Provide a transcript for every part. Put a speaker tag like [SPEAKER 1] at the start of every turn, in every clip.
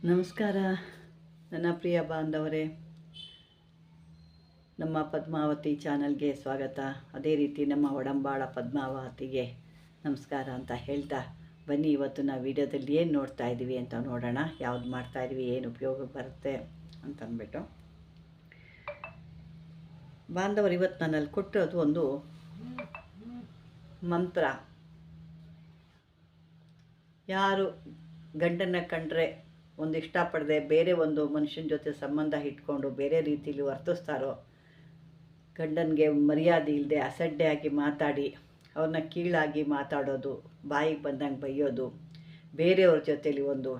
[SPEAKER 1] ನಮಸ್ಕಾರ ನನ್ನ ಪ್ರಿಯ ಬಾಂಧವರೇ, ನಮ್ಮ ಪದ್ಮಾವತಿ ಚಾನಲ್ಗೆ ಸ್ವಾಗತ. ಅದೇ ರೀತಿ ನಮ್ಮ ಒಡಂಬಾಳ ಪದ್ಮಾವತಿಗೆ ನಮಸ್ಕಾರ ಅಂತ ಹೇಳ್ತಾ ಬನ್ನಿ, ಇವತ್ತು ನಾವು ವಿಡಿಯೋದಲ್ಲಿ ಏನು ನೋಡ್ತಾ ಇದ್ದೀವಿ ಅಂತ ನೋಡೋಣ. ಯಾವ್ದು ಮಾಡ್ತಾಯಿದ್ವಿ, ಏನು ಉಪಯೋಗ ಬರುತ್ತೆ ಅಂತಂದ್ಬಿಟ್ಟು. ಬಾಂಧವರು, ಇವತ್ತು ನನ್ನಲ್ಲಿ ಕೊಟ್ಟಿರೋದು ಒಂದು ಮಂತ್ರ. ಯಾರು ಗಂಡನ ಕಂಡ್ರೆ ಒಂದು ಇಷ್ಟಪಡದೆ ಬೇರೆ ಒಂದು ಮನುಷ್ಯನ ಜೊತೆ ಸಂಬಂಧ ಇಟ್ಕೊಂಡು ಬೇರೆ ರೀತಿಲಿ ವರ್ತಿಸ್ತಾರೋ, ಗಂಡನಿಗೆ ಮರ್ಯಾದೆ ಇಲ್ಲದೆ ಅಸಡ್ಡೆಯಾಗಿ ಮಾತಾಡಿ ಅವ್ರನ್ನ ಕೀಳಾಗಿ ಮಾತಾಡೋದು, ಬಾಯಿಗೆ ಬಂದಂಗೆ ಬೈಯೋದು, ಬೇರೆಯವ್ರ ಜೊತೇಲಿ ಒಂದು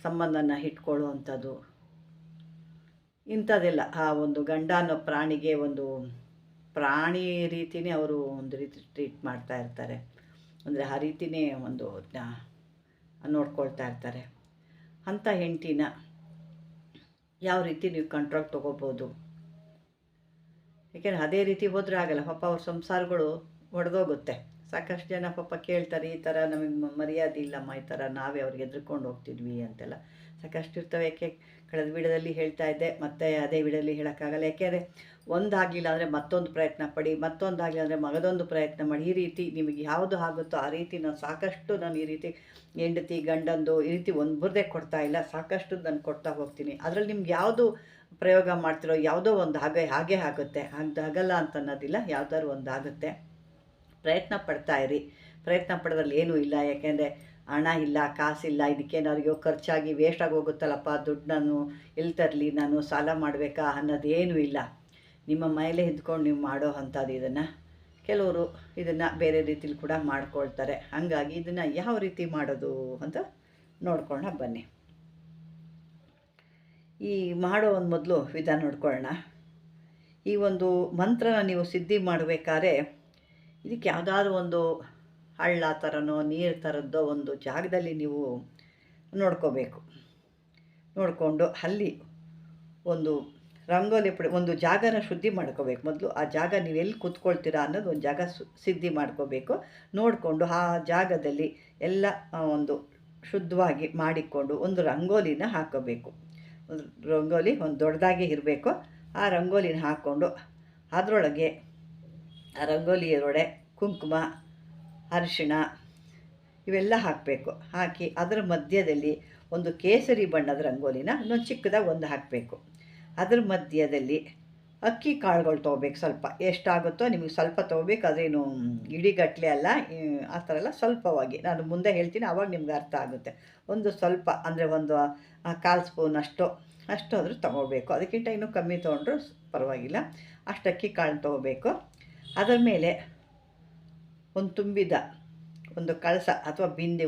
[SPEAKER 1] ಸಂಬಂಧನ ಇಟ್ಕೊಳ್ಳೋ ಅಂಥದ್ದು, ಇಂಥದ್ದೆಲ್ಲ ಆ ಒಂದು ಗಂಡ ಅನ್ನೋ ಪ್ರಾಣಿಗೆ ಒಂದು ಪ್ರಾಣಿ ರೀತಿಯೇ ಅವರು ಒಂದು ರೀತಿ ಟ್ರೀಟ್ ಮಾಡ್ತಾ ಇರ್ತಾರೆ. ಅಂದರೆ ಆ ರೀತಿಯೇ ಒಂದು ನೋಡ್ಕೊಳ್ತಾ ಇರ್ತಾರೆ. ಅಂಥ ಹೆಂಡತಿನ ಯಾವ ರೀತಿ ನೀವು ಕಂಟ್ರೋಲ್ ತೊಗೋಬೋದು? ಏಕೆಂದರೆ ಅದೇ ರೀತಿ ಹೋದರೆ ಆಗಲ್ಲ. ಪಾಪ ಅವ್ರ ಸಂಸಾರಗಳು ಒಡೆದೋಗುತ್ತೆ. ಸಾಕಷ್ಟು ಜನ ಪಾಪ ಕೇಳ್ತಾರೆ, ಈ ಥರ ನಮಗೆ ಮರ್ಯಾದೆ ಇಲ್ಲಮ್ಮ, ಈ ಥರ ನಾವೇ ಅವ್ರಿಗೆ ಎದ್ರುಕೊಂಡು ಹೋಗ್ತಿದ್ವಿ ಅಂತೆಲ್ಲ ಸಾಕಷ್ಟು ಇರ್ತವೆ. ಯಾಕೆ ಕಳೆದ ವಿಡಿಯೋದಲ್ಲಿ ಹೇಳ್ತಾ ಇದ್ದೆ, ಮತ್ತು ಅದೇ ವಿಡಿಯೋದಲ್ಲಿ ಹೇಳೋಕ್ಕಾಗಲ್ಲ. ಯಾಕೆಂದರೆ ಒಂದಾಗಲಿಲ್ಲ ಅಂದರೆ ಮತ್ತೊಂದು ಪ್ರಯತ್ನ ಪಡಿ, ಮತ್ತೊಂದಾಗಲಿಲ್ಲ ಅಂದರೆ ಮಗದೊಂದು ಪ್ರಯತ್ನ ಮಾಡಿ. ಈ ರೀತಿ ನಿಮಗೆ ಯಾವುದು ಆಗುತ್ತೋ ಆ ರೀತಿ ನಾನು ಈ ರೀತಿ ಹೆಂಡತಿ ಗಂಡಂದು ಈ ರೀತಿ ಒಂದ್ಬರದೇ ಕೊಡ್ತಾ ಇಲ್ಲ, ಸಾಕಷ್ಟು ನಾನು ಕೊಡ್ತಾ ಹೋಗ್ತೀನಿ. ಅದರಲ್ಲಿ ನಿಮ್ಗೆ ಯಾವುದು ಪ್ರಯೋಗ ಮಾಡ್ತಿರೋ ಯಾವುದೋ ಒಂದು ಹಾಗೆ ಆಗುತ್ತೆ, ಆಗಲ್ಲ ಅಂತ ಅನ್ನೋದಿಲ್ಲ, ಯಾವ್ದಾದ್ರು ಒಂದು ಆಗುತ್ತೆ. ಪ್ರಯತ್ನ ಪಡ್ತಾ ಇರಿ. ಪ್ರಯತ್ನ ಪಡೋದ್ರಲ್ಲಿ ಏನೂ ಇಲ್ಲ. ಯಾಕೆಂದರೆ ಹಣ ಇಲ್ಲ, ಕಾಸಿಲ್ಲ, ಇದಕ್ಕೇನಾರಿಗೋ ಖರ್ಚಾಗಿ ವೇಸ್ಟಾಗಿ ಹೋಗುತ್ತಲ್ಲಪ್ಪ, ದುಡ್ಡು ನಾನು ಎಲ್ಲಿ ತರಲಿ, ನಾನು ಸಾಲ ಮಾಡಬೇಕಾ ಅನ್ನೋದೇನೂ ಇಲ್ಲ. ನಿಮ್ಮ ಮೇಲೆ ಇದ್ಕೊಂಡು ನೀವು ಮಾಡೋ ಅಂಥದ್ದು. ಇದನ್ನು ಕೆಲವರು ಇದನ್ನು ಬೇರೆ ರೀತಿಲಿ ಕೂಡ ಮಾಡ್ಕೊಳ್ತಾರೆ. ಹಾಗಾಗಿ ಇದನ್ನು ಯಾವ ರೀತಿ ಮಾಡೋದು ಅಂತ ನೋಡ್ಕೊಳ್ಳೋಣ ಬನ್ನಿ. ಈ ಮಾಡೋ ಒಂದು ಮೊದಲು ವಿಧಾನ ನೋಡ್ಕೊಳ್ಳೋಣ. ಈ ಒಂದು ಮಂತ್ರನ ನೀವು ಸಿದ್ಧಿ ಮಾಡಬೇಕಾದ್ರೆ ಇದಕ್ಕೆ ಯಾವುದಾದ್ರೂ ಒಂದು ಹಳ್ಳ ಥರನೋ ನೀರು ಥರದ್ದೋ ಒಂದು ಜಾಗದಲ್ಲಿ ನೀವು ನೋಡ್ಕೋಬೇಕು. ನೋಡಿಕೊಂಡು ಅಲ್ಲಿ ಒಂದು ರಂಗೋಲಿ ಪುಡಿ, ಒಂದು ಜಾಗನ ಶುದ್ಧಿ ಮಾಡ್ಕೋಬೇಕು. ಮೊದಲು ಆ ಜಾಗ ನೀವು ಎಲ್ಲಿ ಕೂತ್ಕೊಳ್ತೀರಾ ಅನ್ನೋದು ಒಂದು ಜಾಗ ಸಿದ್ಧಿ ಮಾಡ್ಕೋಬೇಕು. ನೋಡಿಕೊಂಡು ಆ ಜಾಗದಲ್ಲಿ ಎಲ್ಲ ಒಂದು ಶುದ್ಧವಾಗಿ ಮಾಡಿಕೊಂಡು ಒಂದು ರಂಗೋಲಿನ ಹಾಕೋಬೇಕು. ಒಂದು ರಂಗೋಲಿ ಒಂದು ದೊಡ್ಡದಾಗಿ ಇರಬೇಕು. ಆ ರಂಗೋಲಿನ ಹಾಕ್ಕೊಂಡು ಅದರೊಳಗೆ ಆ ರಂಗೋಲಿಯೊಳಗೆ ಕುಂಕುಮ, ಅರಿಶಿಣ ಇವೆಲ್ಲ ಹಾಕಬೇಕು. ಹಾಕಿ ಅದರ ಮಧ್ಯದಲ್ಲಿ ಒಂದು ಕೇಸರಿ ಬಣ್ಣದ ರಂಗೋಲಿನ ಇನ್ನೊಂದು ಚಿಕ್ಕದಾಗಿ ಒಂದು ಹಾಕಬೇಕು. ಅದರ ಮಧ್ಯದಲ್ಲಿ ಅಕ್ಕಿ ಕಾಳುಗಳು ತೊಗೋಬೇಕು. ಸ್ವಲ್ಪ ಎಷ್ಟಾಗುತ್ತೋ ನಿಮಗೆ ಸ್ವಲ್ಪ ತೊಗೋಬೇಕು. ಅದೇನು ಇಡಿಗಟ್ಟಲೆ ಅಲ್ಲ, ಆ ಥರ ಎಲ್ಲ ಸ್ವಲ್ಪವಾಗಿ ನಾನು ಮುಂದೆ ಹೇಳ್ತೀನಿ, ಆವಾಗ ನಿಮ್ಗೆ ಅರ್ಥ ಆಗುತ್ತೆ. ಒಂದು ಸ್ವಲ್ಪ ಅಂದರೆ ಒಂದು 1/4 ಸ್ಪೂನ್ ಅಷ್ಟು ಆದರೂ ತೊಗೋಬೇಕು. ಅದಕ್ಕಿಂತ ಇನ್ನೂ ಕಮ್ಮಿ ತೊಗೊಂಡ್ರೂ ಪರವಾಗಿಲ್ಲ. ಅಷ್ಟು ಅಕ್ಕಿ ಕಾಳು ತೊಗೋಬೇಕು. ಅದರ ಮೇಲೆ ಒಂದು ತುಂಬಿದ ಒಂದು ಕಳಸ ಅಥವಾ ಬಿಂದೆ,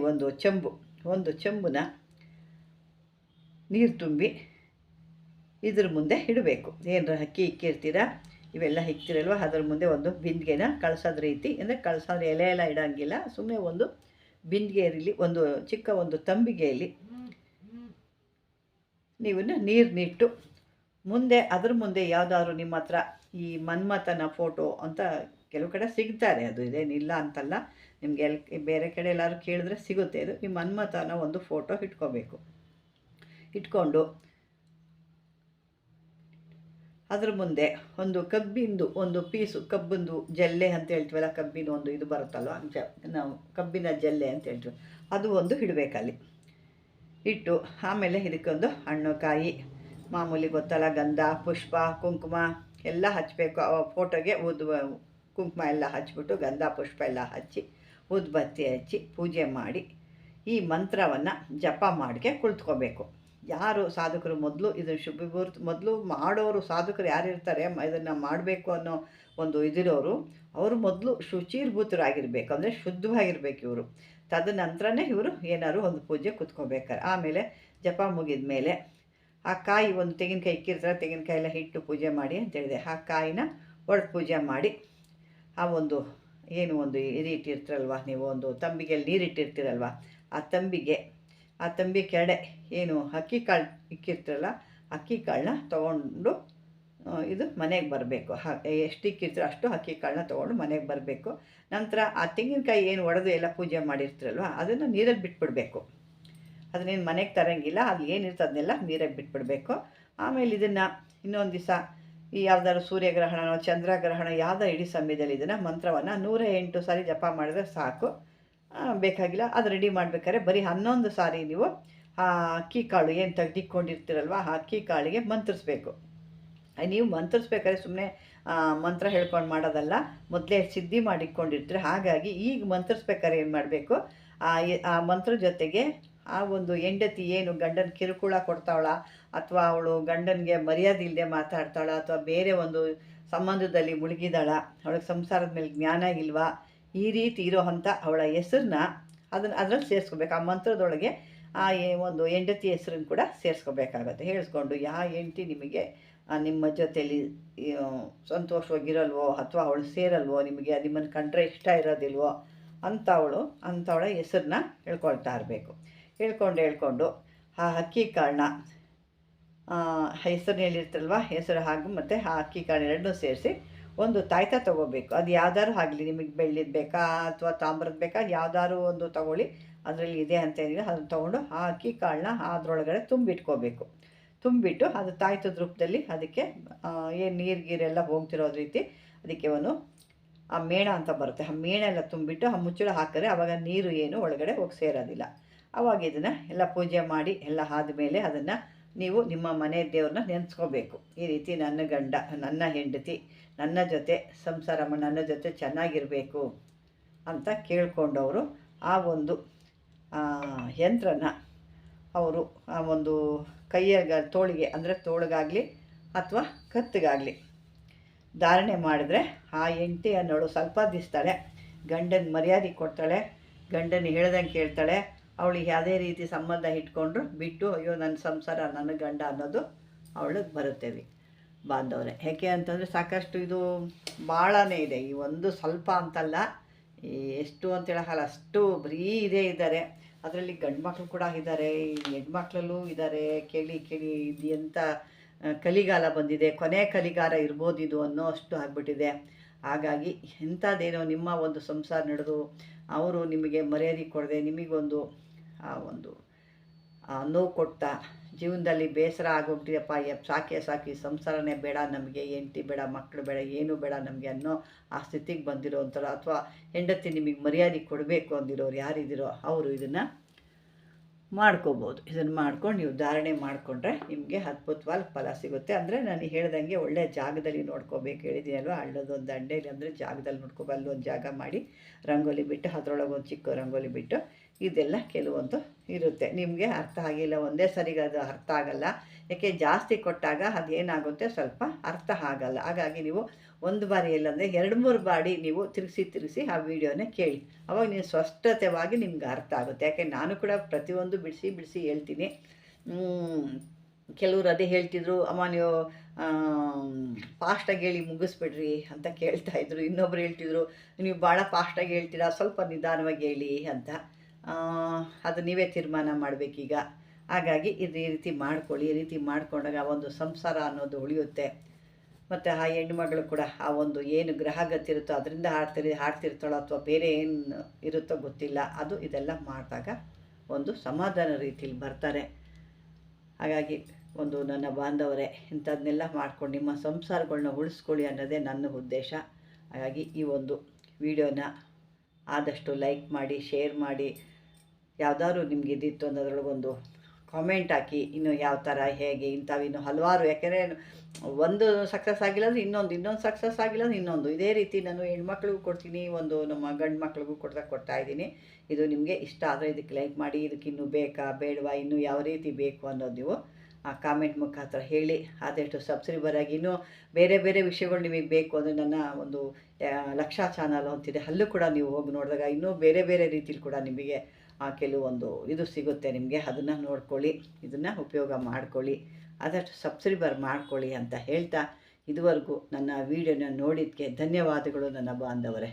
[SPEAKER 1] ಒಂದು ಚೆಂಬುನ ನೀರು ತುಂಬಿ ಇದ್ರ ಮುಂದೆ ಇಡಬೇಕು. ಏನರ ಅಕ್ಕಿ ಇಕ್ಕಿರ್ತೀರ, ಇವೆಲ್ಲ ಇಕ್ತಿರಲ್ವ, ಅದರ ಮುಂದೆ ಒಂದು ಬಿಂದಿಗೆನ ಕಳಸದ ರೀತಿ, ಅಂದರೆ ಕಳಸ ಅಂದರೆ ಎಲೆ ಎಲ್ಲ ಇಡೋಂಗಿಲ್ಲ, ಸುಮ್ಮನೆ ಒಂದು ಬಿಂದಿಗೆಯಲ್ಲಿ ಒಂದು ಚಿಕ್ಕ ಒಂದು ತಂಬಿಗೆಯಲ್ಲಿ ನೀವು ನೀರನ್ನಿಟ್ಟು ಮುಂದೆ ಅದ್ರ ಮುಂದೆ ಯಾವುದಾದ್ರು ನಿಮ್ಮ ಹತ್ರ ಈ ಮನ್ಮಥನ ಫೋಟೋ ಅಂತ ಕೆಲವು ಕಡೆ ಸಿಗ್ತಾರೆ, ಅದು ಇದೇನಿಲ್ಲ ಅಂತಲ್ಲ, ನಿಮಗೆ ಬೇರೆ ಕಡೆ ಎಲ್ಲರೂ ಕೇಳಿದ್ರೆ ಸಿಗುತ್ತೆ. ಇದು ಈ ಮನ್ಮಥನ ಒಂದು ಫೋಟೋ ಇಟ್ಕೋಬೇಕು. ಇಟ್ಕೊಂಡು ಅದ್ರ ಮುಂದೆ ಒಂದು ಕಬ್ಬಿಂದು ಒಂದು ಪೀಸು, ಕಬ್ಬಿಂದು ಜಲ್ಲೆ ಅಂತ ಹೇಳ್ತೀವಲ್ಲ, ಕಬ್ಬಿನ ಒಂದು ಇದು ಬರುತ್ತಲ್ವ, ನಾವು ಕಬ್ಬಿನ ಜಲ್ಲೆ ಅಂತ ಹೇಳ್ತೀವಿ, ಅದು ಒಂದು ಇಡಬೇಕಲ್ಲಿ. ಇಟ್ಟು ಆಮೇಲೆ ಇದಕ್ಕೊಂದು ಹಣ್ಣು ಕಾಯಿ ಮಾಮೂಲಿ ಗೊತ್ತಲ್ಲ, ಗಂಧ ಪುಷ್ಪ ಕುಂಕುಮ ಎಲ್ಲ ಹಚ್ಚಬೇಕು. ಆ ಫೋಟೋಗೆ ಕುಂಕುಮ ಎಲ್ಲ ಹಚ್ಬಿಟ್ಟು ಗಂಧ ಪುಷ್ಪ ಎಲ್ಲ ಹಚ್ಚಿ ಉದ್ಬತ್ತಿ ಹಚ್ಚಿ ಪೂಜೆ ಮಾಡಿ ಈ ಮಂತ್ರವನ್ನು ಜಪ ಮಾಡಿಕೆ ಕುಳಿತುಕೋಬೇಕು. ಯಾರು ಸಾಧಕರು ಮೊದಲು ಇದನ್ನು ಶುಭ ಮೊದಲು ಮಾಡೋರು, ಸಾಧಕರು ಯಾರಿರ್ತಾರೆ ಇದನ್ನು ಮಾಡಬೇಕು ಅನ್ನೋ ಒಂದು ಇದಿರೋರು, ಅವರು ಮೊದಲು ಶುಚೀರ್ಭೂತರಾಗಿರ್ಬೇಕು, ಅಂದರೆ ಶುದ್ಧವಾಗಿರ್ಬೇಕು ಇವರು. ತದನಂತರನೇ ಇವರು ಏನಾದ್ರು ಒಂದು ಪೂಜೆ ಕೂತ್ಕೋಬೇಕಾರೆ. ಆಮೇಲೆ ಜಪ ಮುಗಿದ ಮೇಲೆ ಆ ಕಾಯಿ, ಒಂದು ತೆಂಗಿನಕಾಯಿ ಇಕ್ಕಿರ್ತಾರೆ, ತೆಂಗಿನಕಾಯಿ ಎಲ್ಲ ಇಟ್ಟು ಪೂಜೆ ಮಾಡಿ ಅಂತೇಳಿದೆ. ಆ ಕಾಯಿನ ಒಡೆದು ಪೂಜೆ ಮಾಡಿ ಆ ಒಂದು ಏನು ಒಂದು ಇಟ್ಟಿರ್ತೀರಲ್ವ, ನೀವು ಒಂದು ತಂಬಿಗೆಯಲ್ಲಿ ನೀರಿಟ್ಟಿರ್ತೀರಲ್ವ, ಆ ತಂಬಿ ಕೆಳಗಡೆ ಏನು ಅಕ್ಕಿ ಕಾಳು ಇಕ್ಕಿರ್ತೀರಲ್ಲ, ಅಕ್ಕಿ ಕಾಳನ್ನ ತೊಗೊಂಡು ಇದು ಮನೆಗೆ ಬರಬೇಕು. ಎಷ್ಟು ಇಕ್ಕಿರ್ತೀರೋ ಅಷ್ಟು ಅಕ್ಕಿ ಕಾಳನ್ನ ತೊಗೊಂಡು ಮನೆಗೆ ಬರಬೇಕು. ನಂತರ ಆ ತೆಂಗಿನಕಾಯಿ ಏನು ಒಡೆದು ಎಲ್ಲ ಪೂಜೆ ಮಾಡಿರ್ತೀರಲ್ವ, ಅದನ್ನು ನೀರಲ್ಲಿ ಬಿಟ್ಬಿಡಬೇಕು. ಅದನ್ನೇನು ಮನೆಗೆ ತರೋಂಗಿಲ್ಲ, ಅದು ಏನಿರ್ತದೆ ಅದನ್ನೆಲ್ಲ ನೀರಾಗಿ ಬಿಟ್ಬಿಡಬೇಕು. ಆಮೇಲೆ ಇದನ್ನು ಇನ್ನೊಂದು ದಿವಸ ಈ ಯಾವ್ದಾದ್ರು ಸೂರ್ಯಗ್ರಹಣ ಚಂದ್ರಗ್ರಹಣ ಯಾವುದೋ ಇಡೀ ಸಮಯದಲ್ಲಿ ಇದನ್ನು ಮಂತ್ರವನ್ನು 108 ಸಾರಿ ಜಪ ಮಾಡಿದ್ರೆ ಸಾಕು. ಬೇಕಾಗಿಲ್ಲ. ಅದು ರೆಡಿ ಮಾಡಬೇಕಾದ್ರೆ ಬರೀ 11 ಸಾರಿ ನೀವು ಆ ಅಕ್ಕಿ ಕಾಳು ಏನು ತೆಗ್ದಿಟ್ಕೊಂಡಿರ್ತೀರಲ್ವ ಆ ಅಕ್ಕಿ ಕಾಳಿಗೆ ಮಂತ್ರಿಸ್ಬೇಕು. ನೀವು ಮಂತ್ರಿಸ್ಬೇಕಾದ್ರೆ ಸುಮ್ಮನೆ ಮಂತ್ರ ಹೇಳ್ಕೊಂಡು ಮಾಡೋದಲ್ಲ, ಮೊದಲೇ ಸಿದ್ಧಿ ಮಾಡಿಟ್ಕೊಂಡಿರ್ತೀರ. ಹಾಗಾಗಿ ಈಗ ಮಂತ್ರಿಸ್ಬೇಕಾದ್ರೆ ಏನು ಮಾಡಬೇಕು, ಆ ಮಂತ್ರ ಜೊತೆಗೆ ಆ ಒಂದು ಹೆಂಡತಿ ಏನು ಗಂಡನ ಕಿರುಕುಳ ಕೊಡ್ತಾವಳ, ಅಥವಾ ಅವಳು ಗಂಡನಿಗೆ ಮರ್ಯಾದೆ ಇಲ್ಲದೆ ಮಾತಾಡ್ತಾಳ, ಅಥವಾ ಬೇರೆ ಒಂದು ಸಂಬಂಧದಲ್ಲಿ ಮುಳುಗಿದಾಳ, ಅವಳಿಗೆ ಸಂಸಾರದ ಮೇಲೆ ಜ್ಞಾನ ಇಲ್ವಾ, ಈ ರೀತಿ ಇರೋ ಅಂಥ ಅವಳ ಹೆಸರನ್ನ ಅದರಲ್ಲಿ ಸೇರಿಸ್ಕೋಬೇಕು. ಆ ಮಂತ್ರದೊಳಗೆ ಆ ಒಂದು ಹೆಂಡತಿ ಹೆಸರನ್ನು ಕೂಡ ಸೇರಿಸ್ಕೋಬೇಕಾಗತ್ತೆ. ಹೇಳಿಸ್ಕೊಂಡು ಹೆಂಡತಿ ನಿಮಗೆ ನಿಮ್ಮ ಜೊತೆಯಲ್ಲಿ ಸಂತೋಷವಾಗಿರಲ್ವೋ, ಅಥವಾ ಅವಳು ಸೇರಲ್ವೋ, ನಿಮ್ಮನ್ನು ಕಂಡ್ರೆ ಇಷ್ಟ ಇರೋದಿಲ್ವೋ ಅಂಥವಳ ಹೆಸರನ್ನ ಹೇಳ್ಕೊಳ್ತಾ ಇರಬೇಕು. ಹೇಳ್ಕೊಂಡು ಆ ಅಕ್ಕಿ ಕಾಳನ್ನ ಹೆಸರು ಹೇಳಿರ್ತಾರಲ್ವ ಹೆಸರು ಹಾಗೂ ಮತ್ತು ಆ ಅಕ್ಕಿ ಕಾಳು ಎರಡನ್ನೂ ಸೇರಿಸಿ ಒಂದು ತಾಯ್ತ ತೊಗೋಬೇಕು. ಅದು ಯಾವ್ದಾದ್ರು ಆಗಲಿ, ನಿಮಗೆ ಬೆಳ್ಳಿದು ಬೇಕಾ ಅಥವಾ ತಾಮ್ರದ ಬೇಕಾ, ಯಾವ್ದಾದ್ರು ಒಂದು ತೊಗೊಳ್ಳಿ, ಅದರಲ್ಲಿ ಇದೆ ಅಂತ ಏನಿಲ್ಲ, ಅದನ್ನು ತೊಗೊಂಡು ಆ ಅಕ್ಕಿ ಕಾಳನ್ನ ಅದರೊಳಗಡೆ ತುಂಬಿಟ್ಟು ಅದು ತಾಯ್ತದ ರೂಪದಲ್ಲಿ ಅದಕ್ಕೆ ಏನು ನೀರೆಲ್ಲ ಹೋಗ್ತಿರೋದು ರೀತಿ ಅದಕ್ಕೆ ಆ ಮೇಣ ಅಂತ ಬರುತ್ತೆ, ಆ ಮೇಣ ಎಲ್ಲ ತುಂಬಿಟ್ಟು ಆ ಮುಚ್ಚಳ ಹಾಕಿದ್ರೆ ಆವಾಗ ನೀರು ಏನು ಒಳಗಡೆ ಹೋಗಿ ಸೇರೋದಿಲ್ಲ. ಆವಾಗ ಇದನ್ನು ಎಲ್ಲ ಪೂಜೆ ಮಾಡಿ ಎಲ್ಲ ಆದಮೇಲೆ ಅದನ್ನು ನೀವು ನಿಮ್ಮ ಮನೆ ದೇವ್ರನ್ನ ನೆನೆಸ್ಕೋಬೇಕು. ಈ ರೀತಿ ನನ್ನ ಗಂಡ, ನನ್ನ ಹೆಂಡತಿ ನನ್ನ ಜೊತೆ ಸಂಸಾರ ನನ್ನ ಜೊತೆ ಚೆನ್ನಾಗಿರಬೇಕು ಅಂತ ಕೇಳ್ಕೊಂಡವರು ಆ ಒಂದು ಯಂತ್ರನ ಅವರು ಆ ಒಂದು ತೋಳಿಗೆ ಅಂದರೆ ತೋಳಿಗಾಗಲಿ ಅಥವಾ ಕತ್ತಿಗಾಗಲಿ ಧಾರಣೆ ಮಾಡಿದ್ರೆ ಆ ಹೆಂಡತಿ ಅನ್ನೋಳು ಸ್ವಲ್ಪ ದಿಸ್ತಾಳೆ, ಗಂಡನ ಮರ್ಯಾದೆ ಕೊಡ್ತಾಳೆ, ಗಂಡನ ಹೇಳ್ದಂಗೆ ಕೇಳ್ತಾಳೆ. ಅವಳಿಗೆ ಯಾವುದೇ ರೀತಿ ಸಂಬಂಧ ಇಟ್ಕೊಂಡ್ರು ಬಿಟ್ಟು ಅಯ್ಯೋ ನನ್ನ ಸಂಸಾರ ನನ್ನ ಗಂಡ ಅನ್ನೋದು ಅವಳಿಗೆ ಬರುತ್ತೇವೆ ಬಾಂಧವರೇ. ಯಾಕೆ ಅಂತಂದರೆ ಸಾಕಷ್ಟು ಇದು ಭಾಳನೇ ಇದೆ, ಈ ಒಂದು ಸ್ವಲ್ಪ ಅಂತಲ್ಲ, ಎಷ್ಟು ಅಂತ ಹೇಳೋಕ್ಕಲ್ಲ, ಅಷ್ಟು ಬರೀ ಇದ್ದಾರೆ. ಅದರಲ್ಲಿ ಗಂಡು ಮಕ್ಕಳು ಕೂಡ ಇದ್ದಾರೆ, ಹೆಣ್ಮಕ್ಳಲ್ಲೂ ಇದ್ದಾರೆ. ಕೇಳಿ ಇದು ಎಂಥ ಕಲಿಗಾಲ ಬಂದಿದೆ, ಕೊನೆ ಕಲಿಗಾಲ ಇರ್ಬೋದು ಇದು ಅನ್ನೋ ಅಷ್ಟು ಆಗಿಬಿಟ್ಟಿದೆ. ಹಾಗಾಗಿ ಎಂಥದ್ದೇನೋ ನಿಮ್ಮ ಒಂದು ಸಂಸಾರ ನಡೆದು ಅವರು ನಿಮಗೆ ಮರ್ಯಾದೆ ಕೊಡದೆ ನಿಮಗೊಂದು ಒಂದು ನೋವು ಕೊಡ್ತಾ ಜೀವನದಲ್ಲಿ ಬೇಸರ ಆಗೋಗ್ಬಿಟ್ಟಿದೆಪ್ಪ, ಸಾಕಿ ಸಂಸಾರನೇ ಬೇಡ ನಮಗೆ, ಹೆಂಡತಿ ಬೇಡ, ಮಕ್ಕಳು ಬೇಡ, ಏನೂ ಬೇಡ ನಮಗೆ ಅನ್ನೋ ಆ ಸ್ಥಿತಿಗೆ ಬಂದಿರೋ ಅಂಥವ್ರು, ಅಥವಾ ಹೆಂಡತಿ ನಿಮಗೆ ಮರ್ಯಾದೆ ಕೊಡಬೇಕು ಅಂದಿರೋರು ಯಾರಿದ್ದೀರೋ ಅವರು ಇದನ್ನು ಮಾಡ್ಕೋಬೋದು. ಇದನ್ನು ಮಾಡ್ಕೊಂಡು ನೀವು ಧಾರಣೆ ಮಾಡಿಕೊಂಡ್ರೆ ನಿಮಗೆ ಅದ್ಭುತವಾಗಿ ಫಲ ಸಿಗುತ್ತೆ. ಅಂದರೆ ನಾನು ಹೇಳ್ದಂಗೆ ಒಳ್ಳೆಯ ಜಾಗದಲ್ಲಿ ನೋಡ್ಕೋಬೇಕು ಹೇಳಿದ್ದೀನಲ್ವ, ಹಳ್ಳದೊಂದು ದಂಡೆಯಲ್ಲಿ ಅಂದರೆ ಜಾಗದಲ್ಲಿ ನೋಡ್ಕೋಬೇಕು. ಅಲ್ಲೊಂದು ಜಾಗ ಮಾಡಿ ರಂಗೋಲಿ ಬಿಟ್ಟು ಅದರೊಳಗೆ ಒಂದು ಚಿಕ್ಕ ರಂಗೋಲಿ ಬಿಟ್ಟು ಇದೆಲ್ಲ ಕೆಲವೊಂದು ಇರುತ್ತೆ. ನಿಮಗೆ ಅರ್ಥ ಆಗಿಲ್ಲ ಒಂದೇ ಸರಿಗೆ ಅದು ಅರ್ಥ ಆಗಲ್ಲ, ಯಾಕೆ ಜಾಸ್ತಿ ಕೊಟ್ಟಾಗ ಅದೇನಾಗುತ್ತೆ ಸ್ವಲ್ಪ ಅರ್ಥ ಆಗಲ್ಲ. ಹಾಗಾಗಿ ನೀವು ಒಂದು ಬಾರಿ ಇಲ್ಲಾಂದರೆ 2-3 ಬಾರಿ ನೀವು ತಿರುಗಿಸಿ ಆ ವಿಡಿಯೋನ ಕೇಳಿ, ಅವಾಗ ನೀವು ಸ್ಪಷ್ಟತೆವಾಗಿ ನಿಮ್ಗೆ ಅರ್ಥ ಆಗುತ್ತೆ. ಯಾಕೆ ನಾನು ಕೂಡ ಪ್ರತಿಯೊಂದು ಬಿಡಿಸಿ ಹೇಳ್ತೀನಿ. ಕೆಲವರು ಅದೇ ಹೇಳ್ತಿದ್ರು, ಅಮ್ಮ ನೀವು ಫಾಸ್ಟಾಗಿ ಹೇಳಿ ಮುಗಿಸ್ಬಿಡ್ರಿ ಅಂತ ಕೇಳ್ತಾಯಿದ್ರು. ಇನ್ನೊಬ್ರು ಹೇಳ್ತಿದ್ರು, ನೀವು ಭಾಳ ಫಾಸ್ಟಾಗಿ ಹೇಳ್ತೀರಾ, ಸ್ವಲ್ಪ ನಿಧಾನವಾಗಿ ಹೇಳಿ ಅಂತ. ಅದು ನೀವೇ ತೀರ್ಮಾನ ಮಾಡಬೇಕೀಗ. ಹಾಗಾಗಿ ಈ ರೀತಿ ಮಾಡ್ಕೊಳ್ಳಿ. ಈ ರೀತಿ ಮಾಡಿಕೊಂಡಾಗ ಒಂದು ಸಂಸಾರ ಅನ್ನೋದು ಉಳಿಯುತ್ತೆ. ಮತ್ತು ಆ ಹೆಣ್ಮಗಳು ಕೂಡ ಆ ಒಂದು ಏನು ಗ್ರಹಗತಿ ಇರುತ್ತೋ ಅದರಿಂದ ಹಾಡ್ತಿರ್ತಾಳೋ ಅಥವಾ ಬೇರೆ ಏನು ಇರುತ್ತೋ ಗೊತ್ತಿಲ್ಲ, ಅದು ಇದೆಲ್ಲ ಮಾಡಿದಾಗ ಒಂದು ಸಮಾಧಾನ ರೀತಿಯಲ್ಲಿ ಬರ್ತಾರೆ. ಹಾಗಾಗಿ ಒಂದು ನನ್ನ ಬಾಂಧವರೇ, ಇಂಥದ್ದನ್ನೆಲ್ಲ ಮಾಡ್ಕೊಂಡು ನಿಮ್ಮ ಸಂಸಾರಗಳನ್ನ ಉಳಿಸ್ಕೊಳ್ಳಿ ಅನ್ನೋದೇ ನನ್ನ ಉದ್ದೇಶ. ಹಾಗಾಗಿ ಈ ಒಂದು ವಿಡಿಯೋನ ಆದಷ್ಟು ಲೈಕ್ ಮಾಡಿ, ಶೇರ್ ಮಾಡಿ, ಯಾವುದಾದ್ರು ನಿಮ್ಗೆ ಇದ್ದಿತ್ತು ಅಂದರೆ ಅದರೊಳಗೊಂದು ಕಾಮೆಂಟ್ ಹಾಕಿ, ಇನ್ನು ಯಾವ ಥರ ಹೇಗೆ ಇನ್ನು ಹಲವಾರು. ಯಾಕೆಂದರೆ ಒಂದು ಸಕ್ಸಸ್ ಆಗಿಲ್ಲ ಅಂದರೆ ಇನ್ನೊಂದು ಸಕ್ಸಸ್ ಆಗಿಲ್ಲ ಅಂದರೆ ಇನ್ನೊಂದು. ಇದೇ ರೀತಿ ನಾನು ಹೆಣ್ಮಕ್ಳಿಗೂ ಕೊಡ್ತೀನಿ, ಒಂದು ನಮ್ಮ ಗಂಡು ಮಕ್ಳಿಗೂ ಕೊಡ್ತಾಯಿದ್ದೀನಿ. ಇದು ನಿಮಗೆ ಇಷ್ಟ ಆದರೆ ಇದಕ್ಕೆ ಲೈಕ್ ಮಾಡಿ, ಇದಕ್ಕೆ ಇನ್ನೂ ಬೇಕಾ ಬೇಡವಾ, ಇನ್ನೂ ಯಾವ ರೀತಿ ಬೇಕು ಅನ್ನೋದು ನೀವು ಆ ಕಾಮೆಂಟ್ ಮುಖಾಂತರ ಹೇಳಿ. ಆದಷ್ಟು ಸಬ್ಸ್ಕ್ರೈಬರ್ ಆಗಿ ಇನ್ನೂ ಬೇರೆ ಬೇರೆ ವಿಷಯಗಳು ನಿಮಗೆ ಬೇಕು ಅಂದರೆ ನನ್ನ ಒಂದು ಲಕ್ಷ ಚಾನಲ್ ಅಂತಿದೆ, ಅಲ್ಲೂ ಕೂಡ ನೀವು ಹೋಗಿ ನೋಡಿದಾಗ ಇನ್ನೂ ಬೇರೆ ಬೇರೆ ರೀತಿಲಿ ಕೂಡ ನಿಮಗೆ ಕೆಲವೊಂದು ಇದು ಸಿಗುತ್ತೆ ನಿಮಗೆ. ಅದನ್ನು ನೋಡ್ಕೊಳ್ಳಿ, ಇದನ್ನು ಉಪಯೋಗ ಮಾಡ್ಕೊಳ್ಳಿ, ಆದಷ್ಟು ಸಬ್ಸ್ಕ್ರೈಬರ್ ಮಾಡ್ಕೊಳ್ಳಿ ಅಂತ ಹೇಳ್ತಾ, ಇದುವರೆಗೂ ನನ್ನ ವಿಡಿಯೋನ ನೋಡಿದ್ದಕ್ಕೆ ಧನ್ಯವಾದಗಳು ನನ್ನ ಬಾಂಧವರೇ.